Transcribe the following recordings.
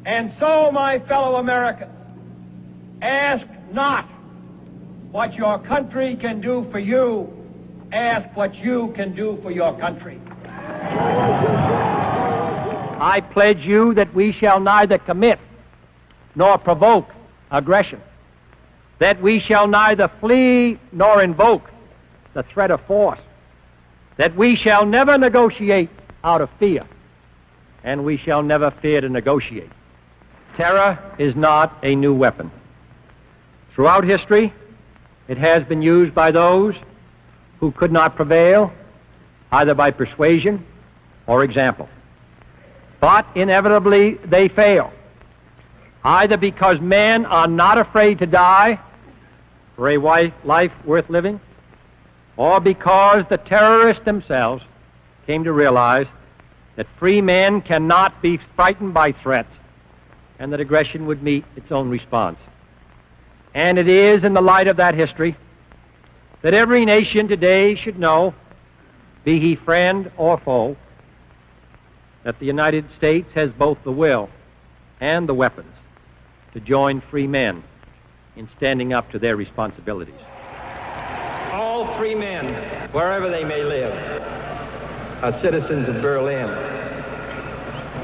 And so, my fellow Americans, ask not what your country can do for you, ask what you can do for your country. I pledge you that we shall neither commit nor provoke aggression, that we shall neither flee nor invoke the threat of force, that we shall never negotiate out of fear, and we shall never fear to negotiate. Terror is not a new weapon. Throughout history, it has been used by those who could not prevail either by persuasion or example. But inevitably they fail, either because men are not afraid to die for a life worth living, or because the terrorists themselves came to realize that free men cannot be frightened by threats and that aggression would meet its own response. And it is in the light of that history that every nation today should know, be he friend or foe, that the United States has both the will and the weapons to join free men in standing up to their responsibilities. All free men, wherever they may live, are citizens of Berlin.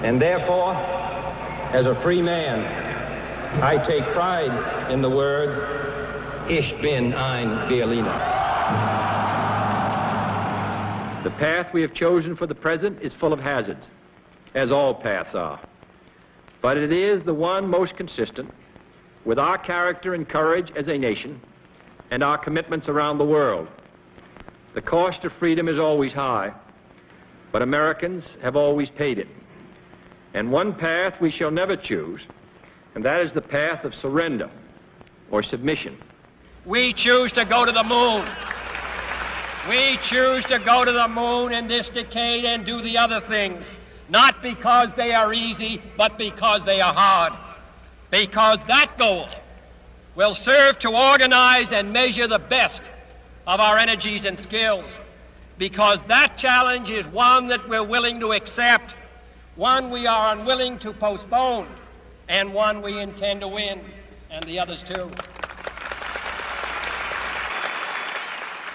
And therefore, as a free man, I take pride in the words, Ich bin ein Berliner. The path we have chosen for the present is full of hazards, as all paths are. But it is the one most consistent with our character and courage as a nation and our commitments around the world. The cost of freedom is always high, but Americans have always paid it. And one path we shall never choose, and that is the path of surrender or submission. We choose to go to the moon. We choose to go to the moon in this decade and do the other things, not because they are easy, but because they are hard. Because that goal will serve to organize and measure the best of our energies and skills. Because that challenge is one that we're willing to accept, one we are unwilling to postpone, and one we intend to win, and the others too.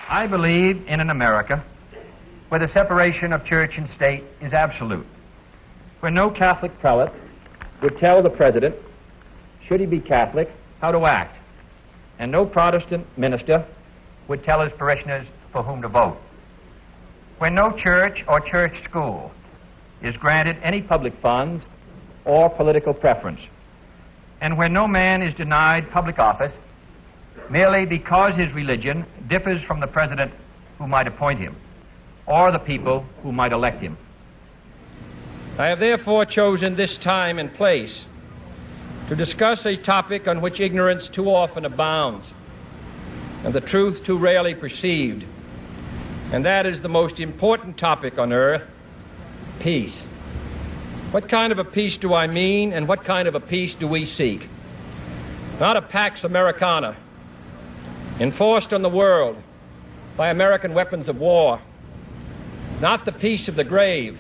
I believe in an America where the separation of church and state is absolute, where no Catholic prelate would tell the president, should he be Catholic, how to act, and no Protestant minister would tell his parishioners for whom to vote, where no church or church school is granted any public funds or political preference, and where no man is denied public office merely because his religion differs from the president who might appoint him or the people who might elect him. I have therefore chosen this time and place to discuss a topic on which ignorance too often abounds and the truth too rarely perceived, and that is the most important topic on earth, peace. What kind of a peace do I mean, and what kind of a peace do we seek? Not a Pax Americana, enforced on the world by American weapons of war. Not the peace of the grave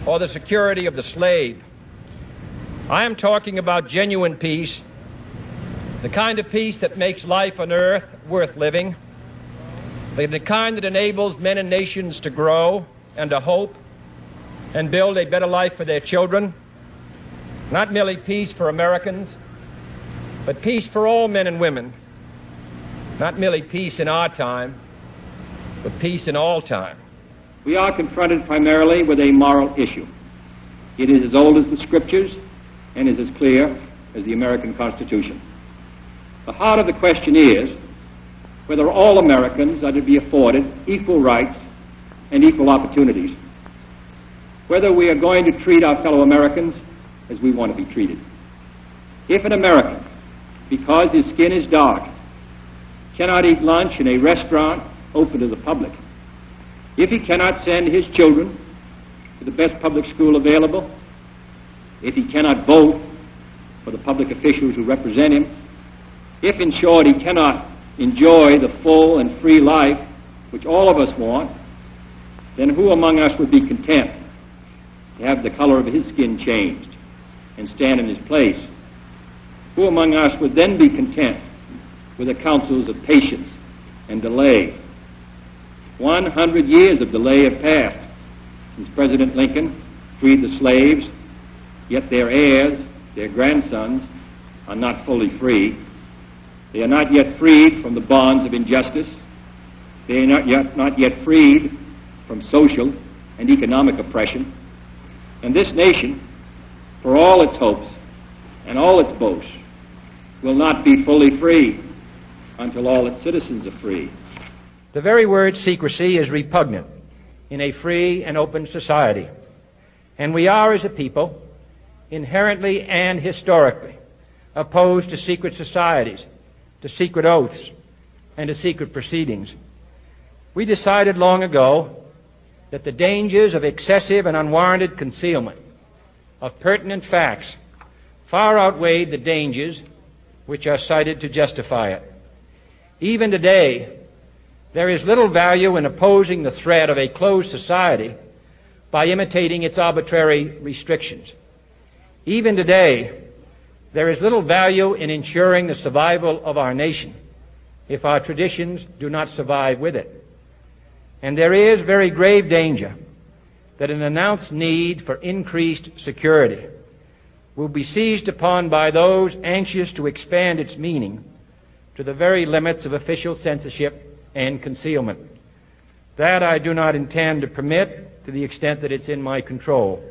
or the security of the slave. I am talking about genuine peace, the kind of peace that makes life on earth worth living, the kind that enables men and nations to grow and to hope and build a better life for their children. Not merely peace for Americans, but peace for all men and women. Not merely peace in our time, but peace in all time. We are confronted primarily with a moral issue. It is as old as the Scriptures and is as clear as the American Constitution. The heart of the question is whether all Americans are to be afforded equal rights and equal opportunities, whether we are going to treat our fellow Americans as we want to be treated. If an American, because his skin is dark, cannot eat lunch in a restaurant open to the public, if he cannot send his children to the best public school available, if he cannot vote for the public officials who represent him, if, in short, he cannot enjoy the full and free life which all of us want, then who among us would be content to have the color of his skin changed, and stand in his place, who among us would then be content with the counsels of patience and delay? 100 years of delay have passed since President Lincoln freed the slaves, yet their heirs, their grandsons, are not fully free. They are not yet freed from the bonds of injustice. They are not yet freed from social and economic oppression. And this nation, for all its hopes and all its boasts, will not be fully free until all its citizens are free. The very word secrecy is repugnant in a free and open society, and we are, as a people, inherently and historically opposed to secret societies, to secret oaths, and to secret proceedings. We decided long ago that the dangers of excessive and unwarranted concealment of pertinent facts far outweighed the dangers which are cited to justify it. Even today, there is little value in opposing the threat of a closed society by imitating its arbitrary restrictions. Even today, there is little value in ensuring the survival of our nation if our traditions do not survive with it. And there is very grave danger that an announced need for increased security will be seized upon by those anxious to expand its meaning to the very limits of official censorship and concealment. That I do not intend to permit to the extent that it's in my control.